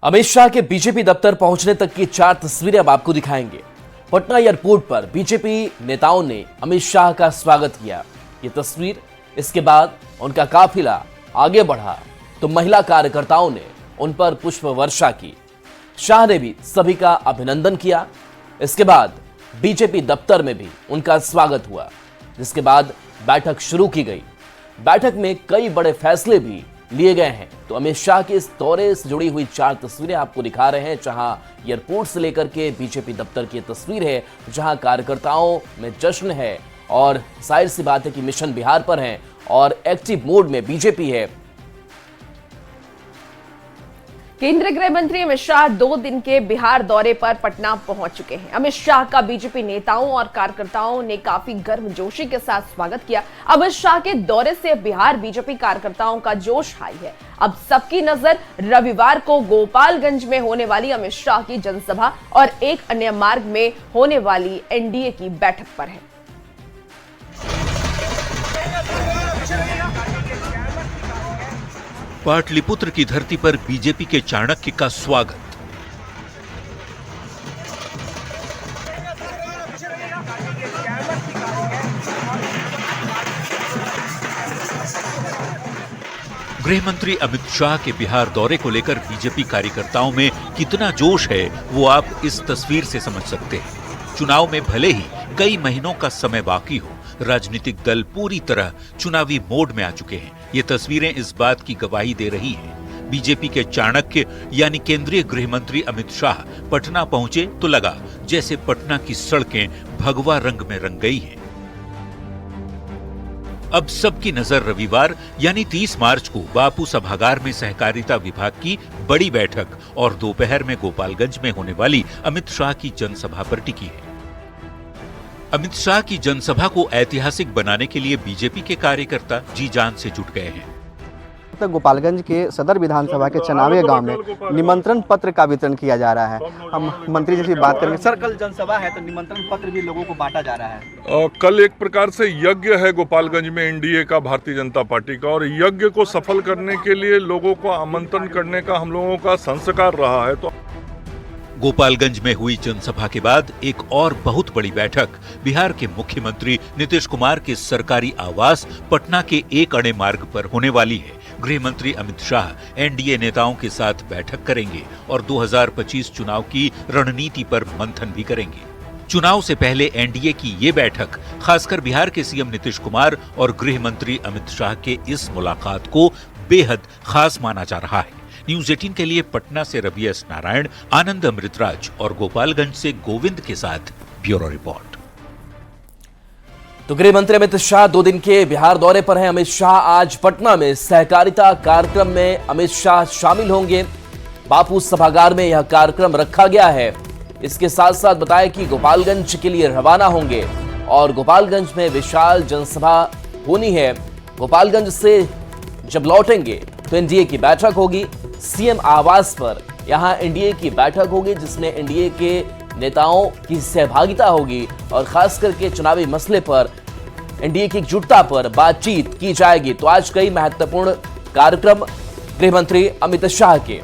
अमित शाह के बीजेपी दफ्तर पहुंचने तक की 4 तस्वीरें अब आपको दिखाएंगे। पटना एयरपोर्ट पर बीजेपी नेताओं ने अमित शाह का स्वागत किया। ये तस्वीर, इसके बाद उनका काफिला आगे बढ़ा तो महिला कार्यकर्ताओं ने उन पर पुष्प वर्षा की। शाह ने भी सभी का अभिनंदन किया। इसके बाद बीजेपी दफ्तर में भी उनका स्वागत हुआ, जिसके बाद बैठक शुरू की गई। बैठक में कई बड़े फैसले भी लिए गए हैं। तो अमित शाह के इस दौरे से जुड़ी हुई 4 तस्वीरें आपको दिखा रहे हैं, जहां एयरपोर्ट से लेकर के बीजेपी दफ्तर की तस्वीर है, जहां कार्यकर्ताओं में जश्न है और जाहिर सी बात है कि मिशन बिहार पर है और एक्टिव मोड में बीजेपी है। केंद्रीय गृह मंत्री अमित शाह 2 दिन के बिहार दौरे पर पटना पहुंच चुके हैं। अमित शाह का बीजेपी नेताओं और कार्यकर्ताओं ने काफी गर्मजोशी के साथ स्वागत किया। अमित शाह के दौरे से बिहार बीजेपी कार्यकर्ताओं का जोश हाई है। अब सबकी नजर रविवार को गोपालगंज में होने वाली अमित शाह की जनसभा और एक अन्य मार्ग में होने वाली एनडीए की बैठक पर है। पाटलिपुत्र की धरती पर बीजेपी के चाणक्य का स्वागत। गृह मंत्री अमित शाह के बिहार दौरे को लेकर बीजेपी कार्यकर्ताओं में कितना जोश है, वो आप इस तस्वीर से समझ सकते हैं। चुनाव में भले ही कई महीनों का समय बाकी हो, राजनीतिक दल पूरी तरह चुनावी मोड में आ चुके हैं। ये तस्वीरें इस बात की गवाही दे रही हैं। बीजेपी के चाणक्य यानी केंद्रीय गृह मंत्री अमित शाह पटना पहुंचे तो लगा जैसे पटना की सड़कें भगवा रंग में रंग गई हैं। अब सबकी नजर रविवार यानी 30 मार्च को बापू सभागार में सहकारिता विभाग की बड़ी बैठक और दोपहर में गोपालगंज में होने वाली अमित शाह की जनसभा पर टिकी है। अमित शाह की जनसभा को ऐतिहासिक बनाने के लिए बीजेपी के कार्यकर्ता जी जान से जुट गए हैं। तो गोपालगंज के सदर विधानसभा के चनावे गांव में निमंत्रण पत्र का वितरण किया जा रहा है। हम मंत्री जी से बात करेंगे। सर, कल जनसभा है तो निमंत्रण पत्र भी लोगों को बांटा जा रहा है। कल एक प्रकार से यज्ञ है गोपालगंज में एनडीए का, भारतीय जनता पार्टी का, और यज्ञ को सफल करने के लिए लोगों को आमंत्रण करने का हम लोगों का संस्कार रहा है। तो गोपालगंज में हुई जनसभा के बाद एक और बहुत बड़ी बैठक बिहार के मुख्यमंत्री नीतीश कुमार के सरकारी आवास पटना के एक अणे मार्ग पर होने वाली है। गृह मंत्री अमित शाह एनडीए नेताओं के साथ बैठक करेंगे और 2025 चुनाव की रणनीति पर मंथन भी करेंगे। चुनाव से पहले एनडीए की ये बैठक खासकर बिहार के सीएम नीतीश कुमार और गृह मंत्री अमित शाह के इस मुलाकात को बेहद खास माना जा रहा है। न्यूज 18 के लिए पटना से रवि एस नारायण, आनंद अमृतराज और गोपालगंज से गोविंद के साथ ब्यूरो रिपोर्ट। तो गृह मंत्री अमित शाह 2 दिन के बिहार दौरे पर हैं। अमित शाह आज पटना में सहकारिता कार्यक्रम में अमित शाह शामिल होंगे। बापू सभागार में यह कार्यक्रम रखा गया है। इसके साथ साथ बताया कि गोपालगंज के लिए रवाना होंगे और गोपालगंज में विशाल जनसभा होनी है। गोपालगंज से जब लौटेंगे तो एनडीए की बैठक होगी सीएम आवास पर। यहां एनडीए की बैठक होगी जिसमें एनडीए के नेताओं की सहभागिता होगी और खास करके चुनावी मसले पर, एनडीए की एकजुटता पर बातचीत की जाएगी। तो आज कई महत्वपूर्ण कार्यक्रम गृह मंत्री अमित शाह के।